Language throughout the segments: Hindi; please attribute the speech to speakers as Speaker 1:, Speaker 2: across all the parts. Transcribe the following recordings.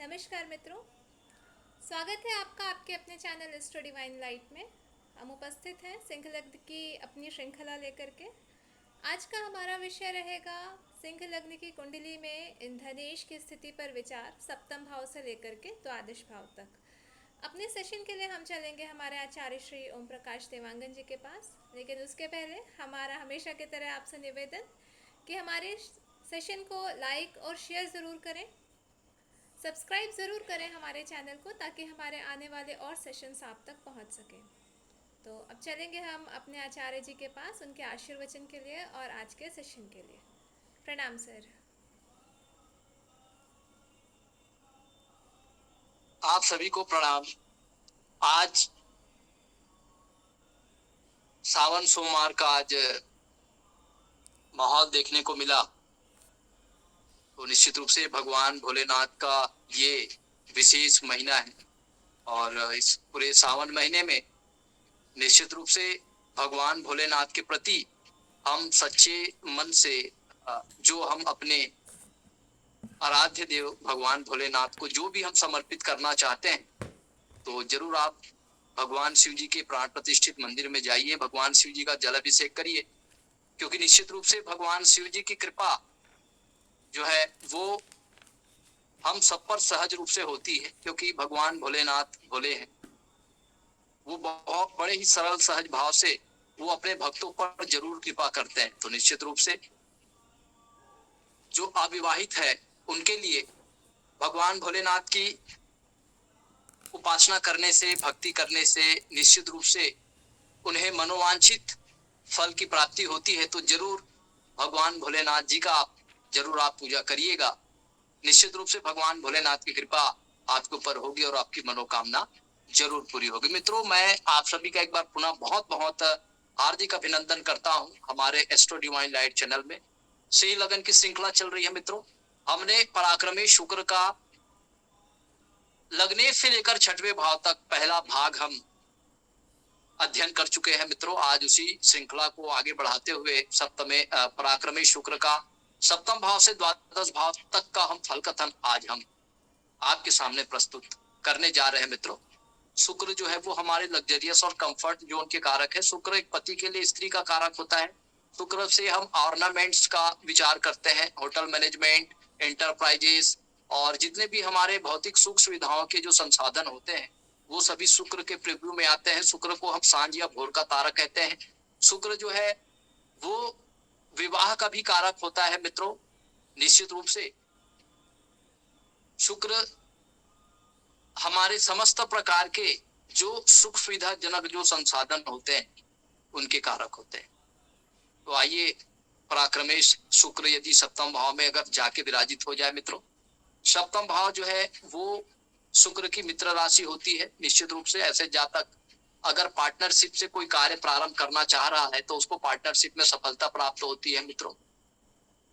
Speaker 1: नमस्कार मित्रों, स्वागत है आपका आपके अपने चैनल एस्ट्रो डिवाइन लाइट में। हम उपस्थित हैं सिंह लग्न की अपनी श्रृंखला लेकर के। आज का हमारा विषय रहेगा सिंह लग्न की कुंडली में इन धनेश की स्थिति पर विचार, सप्तम भाव से लेकर के द्वादश भाव तक। अपने सेशन के लिए हम चलेंगे हमारे आचार्य श्री ओम प्रकाश देवांगन जी के पास, लेकिन उसके पहले हमारा हमेशा की तरह आपसे निवेदन कि हमारे सेशन को लाइक और शेयर ज़रूर करें, सब्सक्राइब ज़रूर करें हमारे चैनल को, ताकि हमारे आने वाले और सेशंस आप तक पहुंच सकें। तो अब चलेंगे हम अपने आचार्य जी के पास उनके आशीर्वचन के लिए और आज के सेशन के लिए। प्रणाम सर।
Speaker 2: आप सभी को प्रणाम। आज सावन सोमवार का आज माहौल देखने को मिला, तो निश्चित रूप से भगवान भोलेनाथ का ये विशेष महीना है और इस पूरे सावन महीने में निश्चित रूप से भगवान भोलेनाथ के प्रति हम सच्चे मन से जो हम अपने आराध्य देव भगवान भोलेनाथ को जो भी हम समर्पित करना चाहते हैं, तो जरूर आप भगवान शिव जी के प्राण प्रतिष्ठित मंदिर में जाइए, भगवान शिव जी का जल अभिषेक करिए, क्योंकि निश्चित रूप से भगवान शिव जी की कृपा जो है वो हम सब पर सहज रूप से होती है, क्योंकि भगवान भोलेनाथ भोले हैं। वो बहुत बड़े ही सरल सहज भाव से वो अपने भक्तों पर जरूर कृपा करते हैं। तो निश्चित रूप से जो अविवाहित है उनके लिए भगवान भोलेनाथ की उपासना करने से, भक्ति करने से निश्चित रूप से उन्हें मनोवांछित फल की प्राप्ति होती है। तो जरूर भगवान भोलेनाथ जी का जरूर आप पूजा करिएगा। निश्चित रूप से भगवान भोलेनाथ की कृपा आपके ऊपर होगी और आपकी मनोकामना जरूर पूरी होगी। मित्रों, मैं आप सभी का एक बार पुनः बहुत बहुत हार्दिक अभिनंदन करता हूं। हमारे एस्ट्रो डिवाइन लाइट चैनल में सिंह लगन की श्रृंखला चल रही है। मित्रों, हमने पराक्रमी शुक्र का लग्नेश से लेकर छठवें भाव तक पहला भाग हम अध्ययन कर चुके हैं। मित्रों, आज उसी श्रृंखला को आगे बढ़ाते हुए सप्तमे पराक्रमी शुक्र का सप्तम भाव से द्वादश भाव तक का हम फल कथन आज हम आपके सामने प्रस्तुत करने जा रहे हैं। मित्रों, शुक्र जो है वो हमारे लग्जरियस और कंफर्ट जोन के कारक है। शुक्र एक पति के लिए स्त्री का कारक होता है। शुक्र से हम ऑर्नामेंट्स का विचार करते हैं, होटल मैनेजमेंट, एंटरप्राइजेस और जितने भी हमारे भौतिक सुख सुविधाओं के जो संसाधन होते हैं वो सभी शुक्र के प्रिव्यू में आते हैं। शुक्र को हम सांझ या भोर का तारा कहते हैं। शुक्र जो है वो विवाह का भी कारक होता है। मित्रों, निश्चित रूप से शुक्र हमारे समस्त प्रकार के जो सुख सुविधाजनक जो संसाधन होते हैं उनके कारक होते हैं। तो आइए, पराक्रमेश शुक्र यदि सप्तम भाव में अगर जाके विराजित हो जाए, मित्रों, सप्तम भाव जो है वो शुक्र की मित्र राशि होती है। निश्चित रूप से ऐसे जातक अगर पार्टनरशिप से कोई कार्य प्रारंभ करना चाह रहा है तो उसको पार्टनरशिप में सफलता प्राप्त होती है। मित्रों,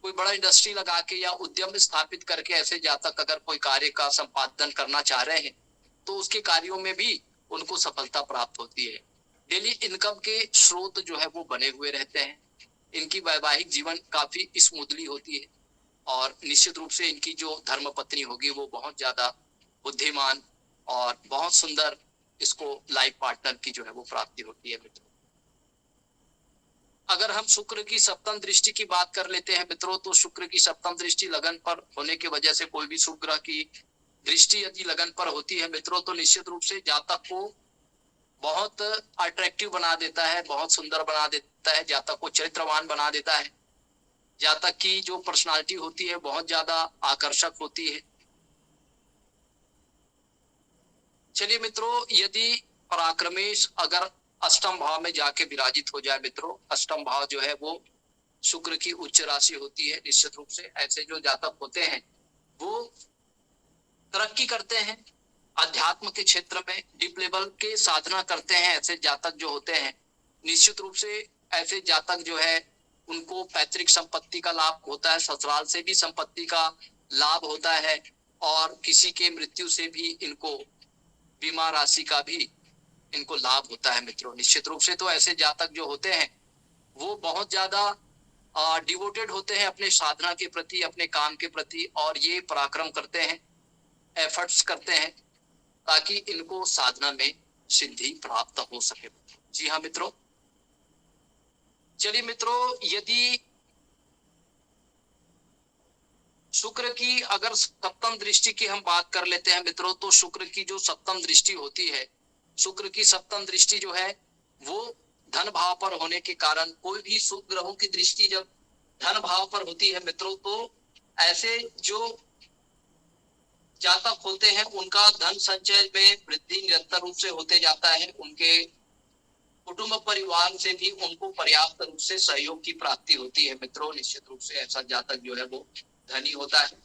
Speaker 2: कोई बड़ा इंडस्ट्री लगा के या उद्यम स्थापित करके ऐसे जातक अगर कोई कार्य का संपादन करना चाह रहे हैं तो उसके कार्यों में भी उनको सफलता प्राप्त होती है। डेली इनकम के स्रोत जो है वो बने हुए रहते हैं। इनकी वैवाहिक जीवन काफी स्मूथली होती है और निश्चित रूप से इनकी जो धर्मपत्नी होगी वो बहुत ज्यादा बुद्धिमान और बहुत सुंदर इसको लाइफ पार्टनर की जो है वो प्राप्ति होती है। मित्रों, अगर हम शुक्र की सप्तम दृष्टि की बात कर लेते हैं मित्रों, तो शुक्र की सप्तम दृष्टि लगन पर होने की वजह से कोई भी शुभ ग्रह की दृष्टि यदि लगन पर होती है मित्रों, तो निश्चित रूप से जातक को बहुत अट्रैक्टिव बना देता है, बहुत सुंदर बना देता है, जातक को चरित्रवान बना देता है। जातक की जो पर्सनालिटी होती है बहुत ज्यादा आकर्षक होती है। चलिए मित्रों, यदि पराक्रमेश अगर अष्टम भाव में जाके विराजित हो जाए मित्रों, अष्टम भाव जो है वो शुक्र की उच्च राशि होती है। निश्चित रूप से ऐसे जो जातक होते हैं वो तरक्की करते हैं, अध्यात्म के क्षेत्र में डीप लेवल के साधना करते हैं। ऐसे जातक जो होते हैं निश्चित रूप से ऐसे जातक जो है उनको पैतृक संपत्ति का लाभ होता है, ससुराल से भी संपत्ति का लाभ होता है और किसी के मृत्यु से भी इनको बीमा राशि का भी इनको लाभ होता है। मित्रों, निश्चित रूप से तो ऐसे जातक जो होते हैं वो बहुत ज्यादा डिवोटेड होते हैं अपने साधना के प्रति, अपने काम के प्रति, और ये पराक्रम करते हैं। एफर्ट्स करते हैं ताकि इनको साधना में सिद्धि प्राप्त हो सके। जी हाँ मित्रों, चलिए मित्रों, यदि शुक्र की अगर सप्तम दृष्टि की हम बात कर लेते हैं मित्रों, तो शुक्र की जो सप्तम दृष्टि होती है, शुक्र की सप्तम दृष्टि जो है वो धन भाव पर होने के कारण, कोई भी शुभ ग्रहों की दृष्टि जब धन भाव पर होती है मित्रों, तो ऐसे जो जातक होते हैं उनका धन संचय में वृद्धि निरंतर रूप से होते जाता है। उनके कुटुंब परिवार से भी उनको पर्याप्त रूप से सहयोग की प्राप्ति होती है मित्रों। निश्चित रूप से ऐसा जातक जो है वो धनी होता है।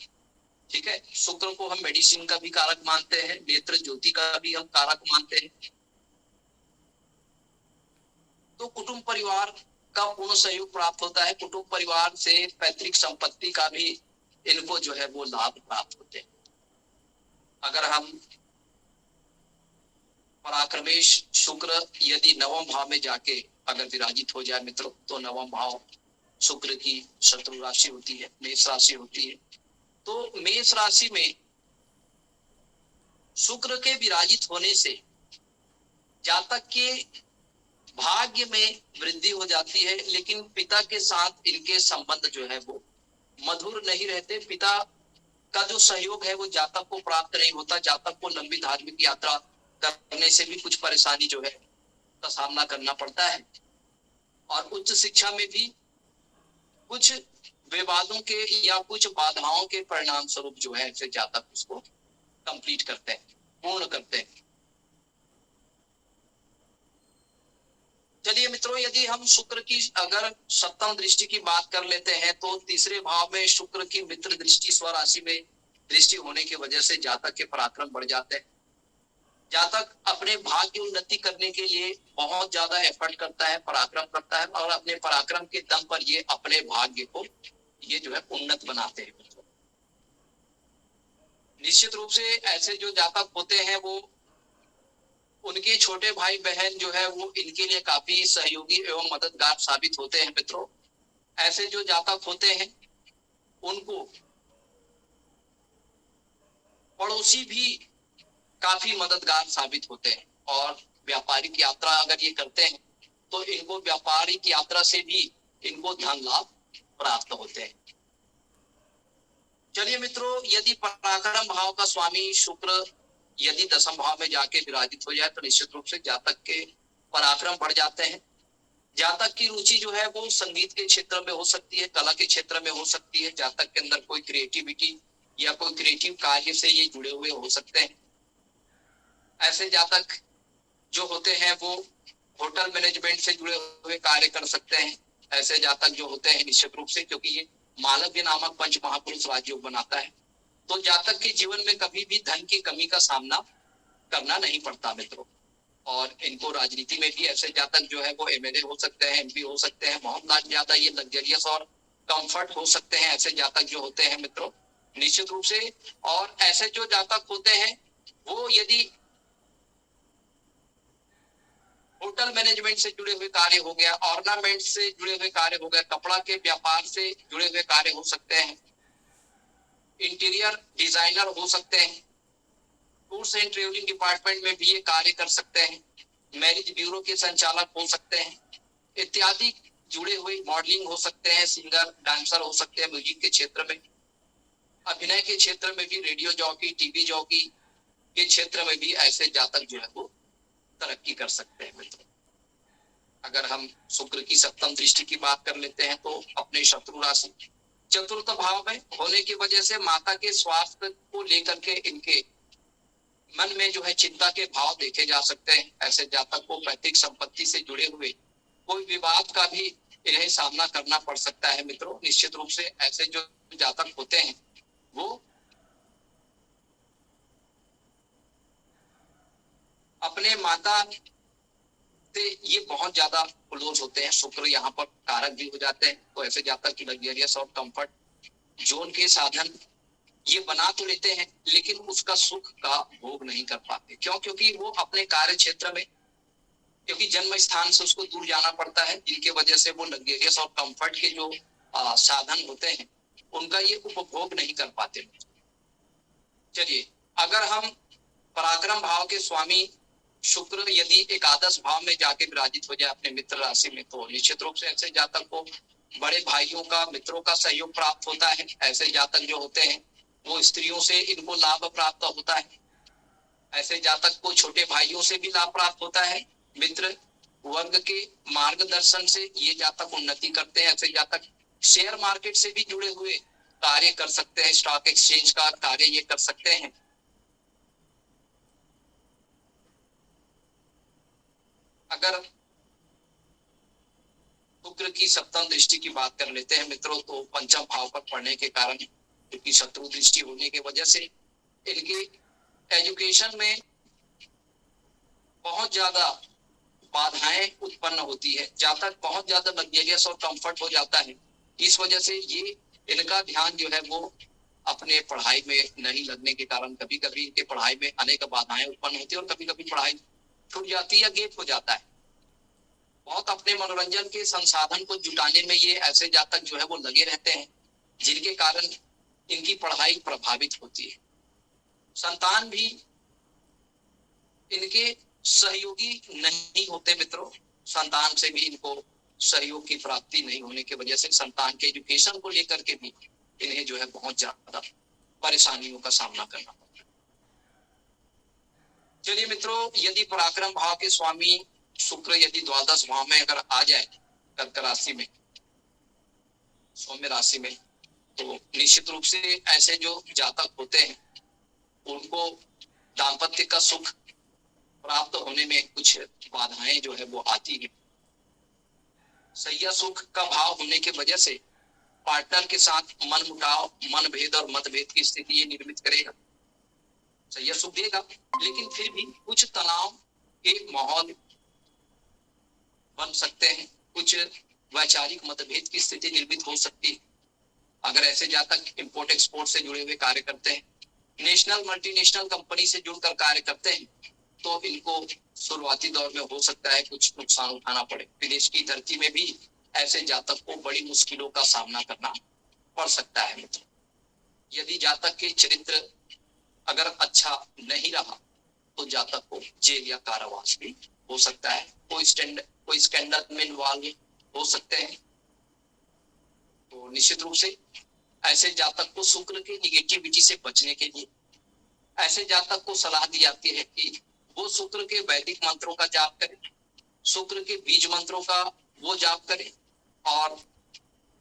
Speaker 2: ठीक है, शुक्र को हम मेडिसिन का भी कारक मानते हैं, नेत्र ज्योति का भी हम कारक मानते हैं। तो कुटुंब परिवार का पूर्ण सहयोग प्राप्त होता है। कुटुंब परिवार से पैतृक संपत्ति का भी इनको जो है वो लाभ प्राप्त होते हैं। अगर हम पराक्रमेश शुक्र यदि नवम भाव में जाके अगर विराजित हो जाए मित्रों, तो नवम भाव शुक्र की शत्रु राशि होती है, मेष राशि होती है। तो मेष राशि में शुक्र के विराजित होने से जातक के भाग्य में वृद्धि हो जाती है, लेकिन पिता के साथ इनके संबंध जो है वो मधुर नहीं रहते। पिता का जो सहयोग है वो जातक को प्राप्त नहीं होता। जातक को लंबी धार्मिक यात्रा करने से भी कुछ परेशानी जो है का सामना करना पड़ता है, और उच्च शिक्षा में भी कुछ विवादों के या कुछ बाधाओं के परिणाम स्वरूप जो है ऐसे जातक उसको कंप्लीट करते हैं, पूर्ण करते हैं। चलिए मित्रों, यदि हम शुक्र की अगर सप्तम दृष्टि की बात कर लेते हैं, तो तीसरे भाव में शुक्र की मित्र दृष्टि स्वराशि में दृष्टि होने की वजह से जातक के पराक्रम बढ़ जाते हैं। जातक अपने भाग्य उन्नति करने के लिए बहुत ज्यादा एफर्ट करता है, पराक्रम करता है, और अपने पराक्रम के दम पर ये अपने भाग्य को ये जो है उन्नत बनाते हैं। निश्चित रूप से ऐसे जो जातक होते हैं वो उनके छोटे भाई बहन जो है वो इनके लिए काफी सहयोगी एवं मददगार साबित होते हैं मित्रों। ऐसे जो जातक होते हैं उनको पड़ोसी भी काफी मददगार साबित होते हैं, और व्यापारिक यात्रा अगर ये करते हैं तो इनको व्यापारिक यात्रा से भी इनको धन लाभ प्राप्त होते हैं। चलिए मित्रों, यदि पराक्रम भाव का स्वामी शुक्र यदि दसम भाव में जाके विराजित हो जाए तो निश्चित रूप से जातक के पराक्रम बढ़ जाते हैं। जातक की रुचि जो है वो संगीत के क्षेत्र में हो सकती है, कला के क्षेत्र में हो सकती है। जातक के अंदर कोई क्रिएटिविटी या कोई क्रिएटिव कार्य से ये जुड़े हुए हो सकते हैं। ऐसे जातक जो होते हैं वो होटल मैनेजमेंट से जुड़े हुए कार्य कर सकते हैं। ऐसे जातक जो होते हैं निश्चित रूप से, क्योंकि ये मालव्य नामक पंच महापुरुष राजयोग बनाता है, तो जातक के जीवन में कभी भी धन की कमी का सामना करना नहीं पड़ता मित्रों। और इनको राजनीति में भी ऐसे जातक जो है वो एमएलए हो सकते हैं, एमपी हो सकते हैं। बहुत ज्यादा ये लग्जरियस और कंफर्ट हो सकते हैं ऐसे जातक जो होते हैं मित्रों, निश्चित रूप से। और ऐसे जो जातक होते हैं वो यदि होटल मैनेजमेंट से जुड़े हुए कार्य हो गया, ऑर्नामेंट से जुड़े हुए कार्य हो गया, कपड़ा के व्यापार से जुड़े हुए कार्य हो सकते हैं, इंटीरियर डिजाइनर हो सकते हैं, टूर्स एंड ट्रेवलिंग डिपार्टमेंट में भी ये कार्य कर सकते हैं, मैरिज ब्यूरो के संचालक हो सकते हैं इत्यादि जुड़े हुए, मॉडलिंग हो सकते हैं, सिंगर डांसर हो सकते हैं, म्यूजिक के क्षेत्र में, अभिनय के क्षेत्र में भी, रेडियो जॉकी, टीवी जॉकी के क्षेत्र में भी ऐसे जातक जो है वो तरक्की कर सकते हैं मित्रों। अगर हम शुक्र की सप्तम दृष्टि की बात कर लेते हैं तो अपने शत्रु राशि चतुर्थ भाव में होने की वजह से माता के स्वास्थ्य को लेकर के इनके मन में जो है चिंता के भाव देखे जा सकते हैं। ऐसे जातक को पैतृक संपत्ति से जुड़े हुए कोई विवाद का भी इन्हें सामना करना पड़ सकता है मित्रों। निश्चित रूप से ऐसे जो जातक होते हैं वो अपने माता से ये बहुत ज्यादा क्लोज होते हैं। शुक्र यहाँ पर कारक भी हो जाते हैं, तो ऐसे जातक की लग्जरियस और कंफर्ट जोन के साधन ये बना तो लेते हैं, लेकिन उसका सुख का भोग नहीं कर पाते। क्यों? क्योंकि वो अपने कार्य क्षेत्र में, क्योंकि जन्म स्थान से उसको दूर जाना पड़ता है, जिनके वजह से वो लग्जरियस और कंफर्ट के जो साधन होते हैं उनका ये उपभोग नहीं कर पाते। चलिए, अगर अगर हम पराक्रम भाव के स्वामी शुक्र यदि एकादश भाव में जाके विराजित हो जाए अपने मित्र राशि में, तो निश्चित रूप से ऐसे जातक को बड़े भाइयों का, मित्रों का सहयोग प्राप्त होता है। ऐसे जातक जो होते हैं वो स्त्रियों से इनको लाभ प्राप्त होता है। ऐसे जातक को छोटे भाइयों से भी लाभ प्राप्त होता है। मित्र वर्ग के मार्गदर्शन से ये जातक उन्नति करते हैं। ऐसे जातक शेयर मार्केट से भी जुड़े हुए कार्य कर सकते हैं, स्टॉक एक्सचेंज का कार्य ये कर सकते हैं। अगर शुक्र की सप्तम दृष्टि की बात कर लेते हैं मित्रों, तो पंचम भाव पर पड़ने के कारण, क्योंकि शत्रु दृष्टि होने की वजह से इनके एजुकेशन में बहुत ज्यादा बाधाएं उत्पन्न होती है। जातक बहुत ज्यादा लग्जरियस और कंफर्ट हो जाता है। इस वजह से ये इनका ध्यान जो है वो अपने पढ़ाई में नहीं लगने के कारण कभी कभी इनके पढ़ाई में अनेक बाधाएं उत्पन्न होती है और कभी कभी पढ़ाई छूट जाती है या गेप हो जाता है। बहुत अपने मनोरंजन के संसाधन को जुटाने में ये ऐसे जातक जो है वो लगे रहते हैं, जिनके कारण इनकी पढ़ाई प्रभावित होती है। संतान भी इनके सहयोगी नहीं होते मित्रों। संतान से भी इनको सहयोग की प्राप्ति नहीं होने की वजह से संतान के एजुकेशन को लेकर के भी इन्हें जो है बहुत ज्यादा परेशानियों का सामना करना पड़ता है। चलिए मित्रों, यदि पराक्रम भाव के स्वामी शुक्र यदि द्वादश भाव में अगर आ जाए कर्क राशि में, सौम्य राशि में, तो निश्चित रूप से ऐसे जो जातक होते हैं उनको दाम्पत्य का सुख प्राप्त होने में कुछ बाधाएं जो है वो आती है। सैया सुख का भाव होने की वजह से पार्टनर के साथ मनमुटाव, मनभेद और मतभेद की स्थिति ये निर्मित करेगा। सैया सुख देगा, लेकिन फिर भी कुछ तनाव के माहौल बन सकते हैं, कुछ वैचारिक मतभेद की स्थिति निर्मित हो सकती है। अगर ऐसे जातक इंपोर्ट एक्सपोर्ट से जुड़े हुए कार्य करते हैं, नेशनल मल्टीनेशनल कंपनी से जुड़कर कार्य करते हैं, तो इनको शुरुआती दौर में हो सकता है कुछ नुकसान उठाना पड़े। विदेश की धरती में भी ऐसे जातक को बड़ी मुश्किलों का सामना करना पड़ सकता है मित्र। यदि जातक के चरित्र अगर अच्छा नहीं रहा तो जातक को जेल या कारावास भी हो सकता है। कोई स्कैंडल में इन्वॉल्व हो सकते हैं। तो निश्चित रूप से ऐसे जातक को शुक्र के निगेटिविटी से बचने के लिए ऐसे जातक को सलाह दी जाती है कि वो शुक्र के वैदिक मंत्रों का जाप करें, शुक्र के बीज मंत्रों का वो जाप करें और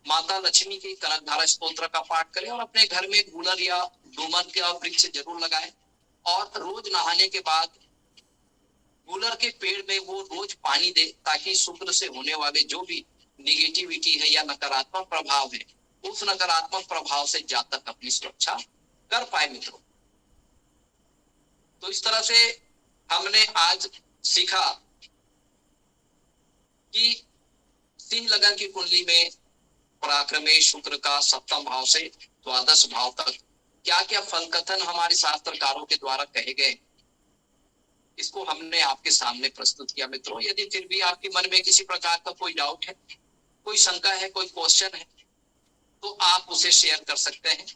Speaker 2: माता लक्ष्मी के कनकधारा स्तोत्र का पाठ करें और अपने घर में गुलर या डूमर का वृक्ष जरूर लगाएं और रोज नहाने के बाद गुलर के पेड़ में वो रोज पानी दे, ताकि शुक्र से होने वाले जो भी निगेटिविटी है या नकारात्मक प्रभाव है, उस नकारात्मक प्रभाव से जातक अपनी सुरक्षा कर पाए मित्रों। तो इस तरह से हमने आज सीखा कि सिंह लगन की कुंडली में पराक्रमेश शुक्र का सप्तम भाव से द्वादश भाव तक क्या क्या फल कथन हमारे शास्त्रकारों के द्वारा कहे गए, इसको हमने आपके सामने प्रस्तुत किया मित्रों। यदि फिर भी आपके मन में किसी प्रकार का कोई डाउट है, कोई शंका है, कोई क्वेश्चन है, तो आप उसे शेयर कर सकते हैं।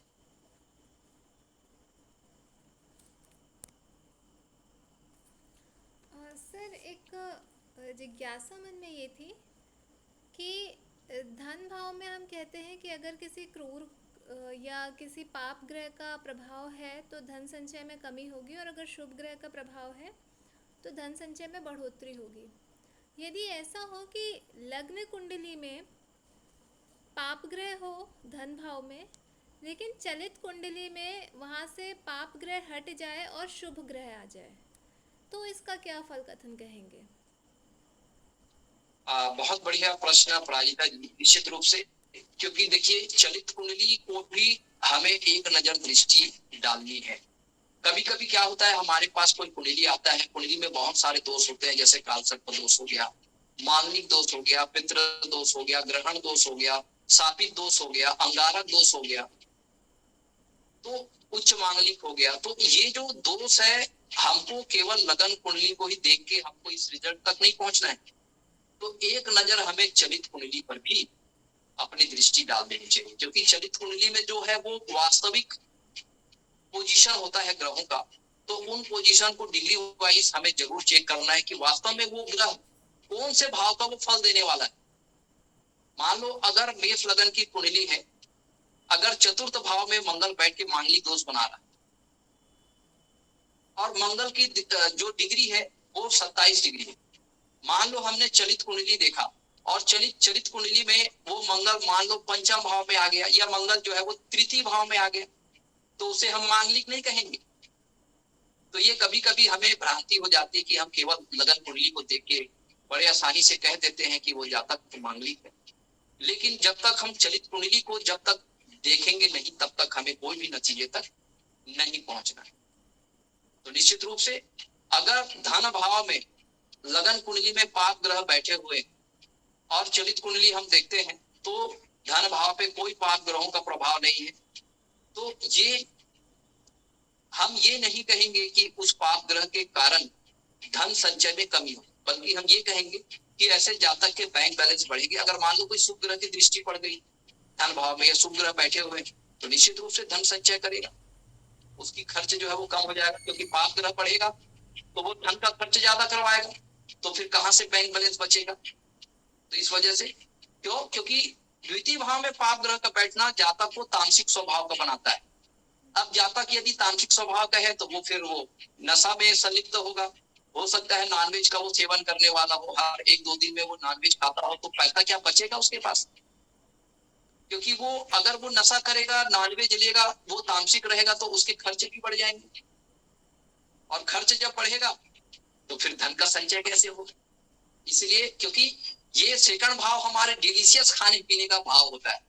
Speaker 1: सर, एक जिज्ञासा मन में ये थी कि धन भाव में हम कहते हैं कि अगर किसी क्रूर या किसी पाप ग्रह का प्रभाव है तो धन संचय में कमी होगी, और अगर शुभ ग्रह का प्रभाव है तो धन संचय में बढ़ोतरी होगी। यदि ऐसा हो कि लग्न कुंडली में पाप ग्रह हो धन भाव में, लेकिन चलित कुंडली में वहाँ से पाप ग्रह हट जाए और शुभ ग्रह आ जाए, तो इसका क्या फल कथन कहेंगे?
Speaker 2: बहुत बढ़िया प्रश्न अपराजिता जी। निश्चित रूप से, क्योंकि देखिए चलित कुंडली को भी हमें एक नजर दृष्टि डालनी है। कभी कभी क्या होता है, हमारे पास कोई कुंडली आता है, कुंडली में बहुत सारे दोष होते हैं, जैसे कालसर्प दोष हो गया, मांगलिक दोष हो गया, पितृ दोष हो गया, ग्रहण दोष हो गया, शापित दोष हो गया, अंगारक दोष हो गया, तो उच्च मांगलिक हो गया। तो ये जो दोष है, हमको केवल लगन कुंडली को ही देख के हमको इस रिजल्ट तक नहीं पहुंचना है। तो एक नजर हमें चलित कुंडली पर भी अपनी दृष्टि डाल देनी चाहिए, क्योंकि चलित कुंडली में जो है वो वास्तविक पोजीशन होता है ग्रहों का, तो उन पोजीशन को डिग्री वाइज हमें जरूर चेक करना है कि वास्तव में वो ग्रह कौन से भाव का वो फल देने वाला है। मान लो अगर मेष लगन की कुंडली है, अगर चतुर्थ भाव में मंगल बैठ के मांगलिक दोष बना रहा है और मंगल की जो डिग्री है वो 27 डिग्री है। मान लो हमने चलित कुंडली देखा और चलित कुंडली में वो मंगल मान लो पंचम भाव में आ गया या मंगल जो है वो तृतीय भाव में आ गया, तो उसे हम मांगलिक नहीं कहेंगे। तो ये कभी कभी हमें भ्रांति हो जाती है कि हम केवल लगन कुंडली को देख के बड़े आसानी से कह देते हैं कि वो जातक तो मांगलिक है, लेकिन जब तक हम चलित कुंडली को जब तक देखेंगे नहीं तब तक हमें कोई भी नतीजे तक नहीं पहुंचना। तो निश्चित रूप से अगर धन भाव में लगन कुंडली में पाप ग्रह बैठे हुए और चलित कुंडली हम देखते हैं तो धन भाव पे कोई पाप ग्रहों का प्रभाव नहीं है, तो ये हम ये नहीं कहेंगे कि उस पाप ग्रह के कारण धन संचय में कमी हो, बल्कि हम ये कहेंगे कि ऐसे जातक के बैंक बैलेंस बढ़ेंगे। अगर मान लो कोई शुभ ग्रह की दृष्टि पड़ गई धन भाव में या शुभ ग्रह बैठे हुए तो निश्चित रूप से धन संचय करेगा, उसकी खर्च जो है वो कम हो जाएगा, क्योंकि पाप ग्रह पड़ेगा तो वो धन का खर्च ज्यादा करवाएगा, तो फिर कहां से बैंक बैलेंस बचेगा। तो इस वजह से क्योंकि द्वितीय भाव में पाप ग्रह का बैठना जातक को तामसिक स्वभाव का बनाता है। अब जातक यदि तामसिक स्वभाव का है तो वो फिर वो नशा में संलिप्त होगा, हो सकता है नॉनवेज का वो सेवन करने वाला हो, हर एक दो दिन में वो नॉनवेज खाता हो, तो पैसा क्या बचेगा उसके पास, क्योंकि वो अगर वो नशा करेगा नॉनवेज लेगा वो तामसिक रहेगा तो उसके खर्च भी बढ़ जाएंगे, और खर्च जब बढ़ेगा तो फिर धन का संचय कैसे होगा। इसलिए क्योंकि ये सेकंड भाव हमारे डिलीशियस खाने पीने का भाव होता है,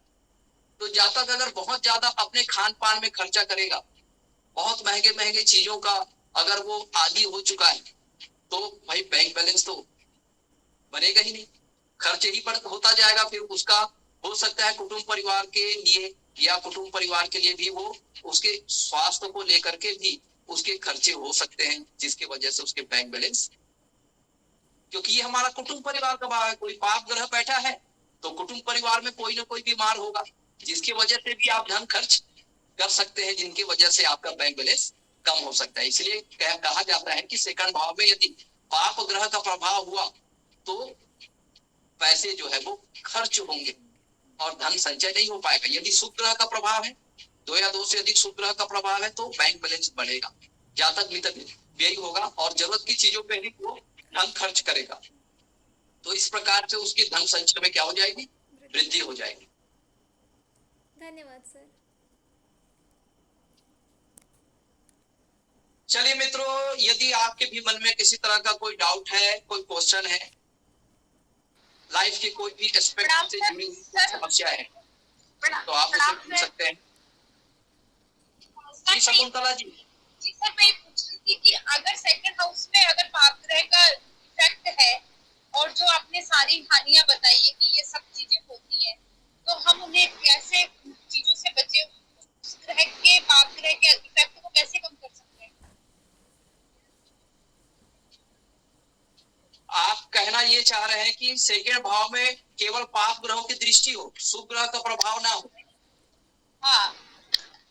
Speaker 2: तो जातक अगर बहुत ज्यादा अपने खान पान में खर्चा करेगा, बहुत महंगे महंगे चीजों का अगर वो आदी हो चुका है, तो भाई बैंक बैलेंस तो बनेगा ही नहीं, खर्च ही होता जाएगा। फिर उसका हो सकता है कुटुंब परिवार के लिए या कुटुंब परिवार के लिए भी वो उसके स्वास्थ्य को लेकर के भी उसके खर्चे हो सकते हैं, जिसके वजह से उसके बैंक बैलेंस, क्योंकि ये हमारा कुटुंब परिवार का भाव है। कोई पाप ग्रह बैठा है तो कुटुंब परिवार में कोई ना कोई बीमार होगा, जिसकी वजह से भी आप धन खर्च कर सकते हैं, जिनकी वजह से आपका बैंक बैलेंस कम हो सकता है। इसलिए कहा जाता है कि सेकंड भाव में यदि पाप ग्रह का प्रभाव हुआ तो पैसे जो है वो खर्च होंगे और धन संचय नहीं हो पाएगा। यदि शुभ ग्रह का प्रभाव है, दो या दो से अधिक शुभ ग्रह का प्रभाव है, तो बैंक बैलेंस बढ़ेगा, जातक मित्र व्यय होगा और जरूरत की चीजों पे ही वो धन खर्च करेगा। तो इस प्रकार से उसकी धन संचय में क्या हो जाएगी, वृद्धि हो जाएगी।
Speaker 1: धन्यवाद सर।
Speaker 2: चलिए मित्रों, यदि आपके भी मन में किसी तरह का कोई डाउट है, कोई क्वेश्चन है, लाइफ के कोई भी एस्पेक्ट से जुड़ी समस्या है तो आप उसे पूछ सकते हैं। जी शकुंतला जी।
Speaker 3: जी सर, मैं पूछ रही थी कि अगर सेकंड हाउस में अगर पाप ग्रह का इफेक्ट है और जो आपने सारी हानियां बताई है कि ये सब चीजें होती हैं, तो हम उन्हें कैसे चीजों से बचे, उस ग्रह के पाप ग्रह के इफेक्ट को कैसे कम कर सकते हैं।
Speaker 2: आप कहना ये चाह रहे हैं कि सेकंड भाव में केवल पाप ग्रहों की दृष्टि हो, शुभ ग्रह का प्रभाव ना हो।
Speaker 3: हाँ,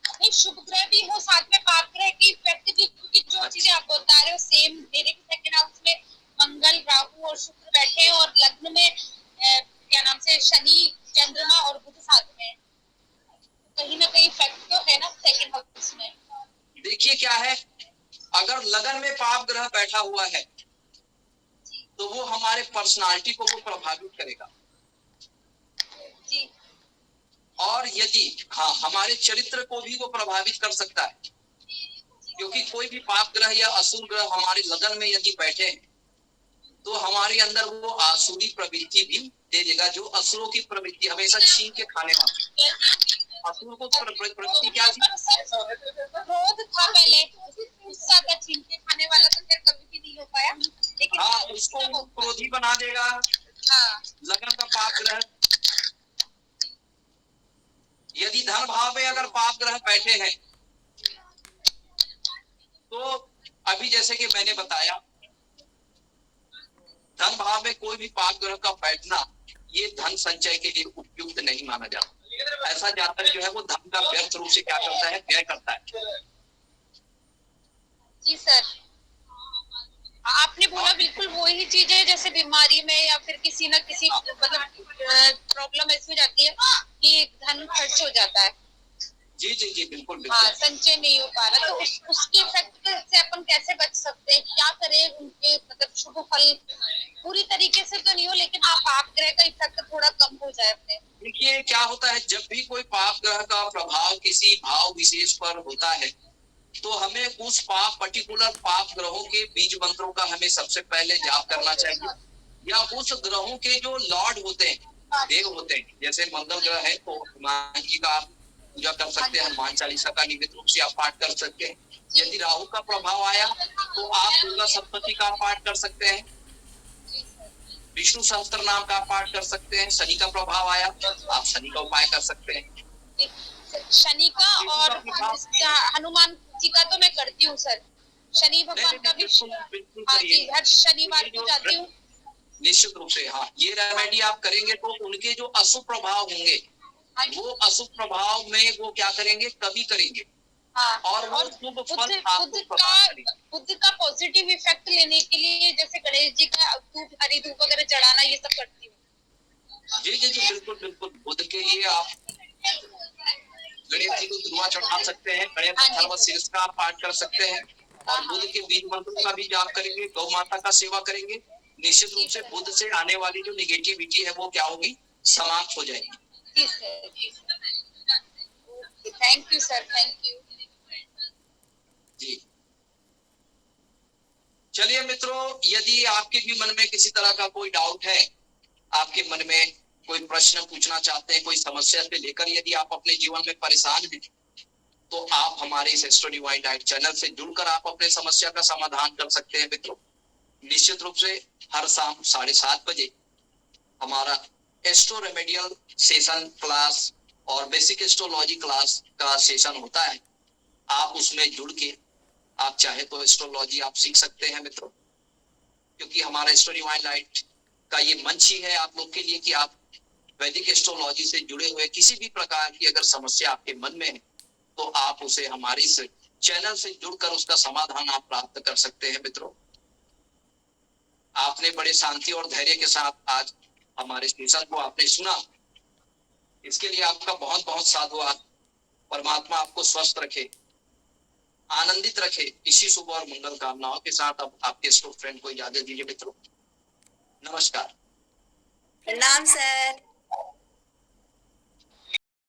Speaker 3: नहीं शुभ ग्रह भी हो साथ में पाप ग्रह की इफेक्ट भी, क्योंकि जो चीजें आप बता रहे हो सेम, मेरे भी सेकंड हाउस में मंगल राहु और शुक्र बैठे हैं और लग्न में क्या नाम से शनि चंद्रमा और बुध साथ में, कहीं ना कहीं इफेक्ट तो है ना सेकंड हाउस में।
Speaker 2: देखिए क्या है, अगर लगन में पाप ग्रह बैठा हुआ है तो वो हमारे पर्सनालिटी को वो प्रभावित करेगा
Speaker 3: जी।
Speaker 2: और यदि हाँ हमारे चरित्र को भी वो प्रभावित कर सकता है, क्योंकि कोई भी पाप ग्रह या असुर ग्रह हमारे लगन में यदि बैठे तो हमारे अंदर वो आसुरी प्रवृत्ति भी दे देगा, जो असुरों की प्रवृत्ति हमेशा छीन के खाने वाली। असुर को प्रवृत्ति क्या थी,
Speaker 3: क्रोध था पहले, गुस्सा था, छीन के खाने वाला तो फिर कभी भी नहीं हो पाया, लेकिन
Speaker 2: हाँ उसको क्रोधी बना देगा।
Speaker 3: हाँ,
Speaker 2: लगन का पाप ग्रह। यदि धन भाव में अगर पाप ग्रह बैठे हैं तो अभी जैसे कि मैंने बताया, धन भाव में कोई भी पाप ग्रह का बैठना ये धन संचय के लिए उपयुक्त नहीं माना जाता। ऐसा जातक जो है वो धन का व्यर्थ रूप से क्या करता है, व्यय करता है।
Speaker 3: जी बीमारी में या फिर किसी न किसी मतलब प्रॉब्लम ऐसी हो जाती है कि धन खर्च हो जाता है।
Speaker 2: जी जी जी, बिल्कुल
Speaker 3: हाँ,
Speaker 2: बिल्कुल।
Speaker 3: संचय नहीं हो पा रहा, तो उसके इफेक्ट से अपन कैसे बच सकते हैं, क्या करें उनके मतलब शुभ फल पूरी तरीके से तो नहीं हो, लेकिन हाँ पाप ग्रह का इफेक्ट थोड़ा कम हो जाए अपने।
Speaker 2: देखिए क्या होता है, जब भी कोई पाप ग्रह का प्रभाव किसी भाव विशेष पर होता है तो हमें उस पर्टिकुलर पाप ग्रहों के बीज मंत्रों का हमें सबसे पहले जाप करना चाहिए, या उस ग्रहों के जो लॉर्ड होते हैं, देव होते हैं, जैसे मंगल ग्रह है तो हनुमान जी का आप पूजा कर सकते हैं, हनुमान चालीसा का नियमित रूप से आप पाठ कर सकते हैं। यदि राहु का प्रभाव आया तो आप दुर्गा सप्तशती का पाठ कर सकते हैं, विष्णु सहस्त्र नाम का पाठ कर सकते हैं। शनि का प्रभाव आया आप शनि का उपाय कर सकते हैं।
Speaker 3: शनि का और हनुमान जी का तो मैं करती हूँ सर, शनि भगवान का भी हाँ जी, हर शनिवार को जाती हूँ।
Speaker 2: निश्चित रूप से हाँ, ये रेमेडी आप करेंगे तो उनके जो अशुभ प्रभाव होंगे वो अशुभ प्रभाव में वो क्या करेंगे, कभी करेंगे।
Speaker 3: हाँ,
Speaker 2: और वो शुभ फल आपको प्रदान करेंगे।
Speaker 3: बुद्ध का पॉजिटिव इफेक्ट लेने के लिए जैसे गणेश जी का धूप, हरी धूप वगैरह चढ़ाना, ये सब करती हूँ।
Speaker 2: जी जी जी, बिल्कुल बिल्कुल। बुद्ध के लिए आप गणेश जी को दुआ चढ़ा सकते हैं, गणेश शीर्ष का आप पाठ कर सकते हैं, और बुद्ध के बीज मंत्रों का भी जाप करेंगे, गौ माता का सेवा करेंगे। निश्चित रूप से बुद्ध से आने वाली जो निगेटिविटी है वो क्या होगी, समाप्त हो जाएगी।
Speaker 3: Thank you sir, thank you
Speaker 2: ji. चलिए मित्रों, यदि आपके भी मन में किसी तरह का कोई डाउट है, आपके मन में कोई प्रश्न पूछना चाहते हैं, कोई समस्या से लेकर यदि आप अपने जीवन में परेशान हैं, तो आप हमारे इस एस्ट्रो डिवाइन लाइट चैनल से जुड़कर आप अपने समस्या का समाधान कर सकते हैं। मित्रों, निश्चित रूप से हर शाम 7:30 बजे हमारा एस्ट्रो रेमेडियल सेशन क्लास और बेसिक एस्ट्रोलॉजी क्लास का सेशन होता है। आप उसमें जुड़ के आप चाहे तो एस्ट्रोलॉजी आप सीख सकते हैं मित्रों, क्योंकि हमारा एस्ट्रो डिवाइन लाइट का ये मंच ही है आप लोग के लिए कि आप वैदिक एस्ट्रोलॉजी से जुड़े हुए किसी भी प्रकार की अगर समस्या आपके मन में है तो आप उसे हमारे इस चैनल से जुड़कर उसका समाधान आप प्राप्त कर सकते हैं। मित्रों, आपने बड़े शांति और धैर्य के साथ आज हमारे सेशन को आपने सुना, इसके लिए आपका बहुत बहुत साधुवाद। परमात्मा आपको स्वस्थ रखे, आनंदित रखे। इसी शुभ और मंगल कामनाओं के साथ अब आपके स्टोर फ्रेंड को इजाजत दीजिए मित्रों। नमस्कार।
Speaker 1: प्रणाम सर।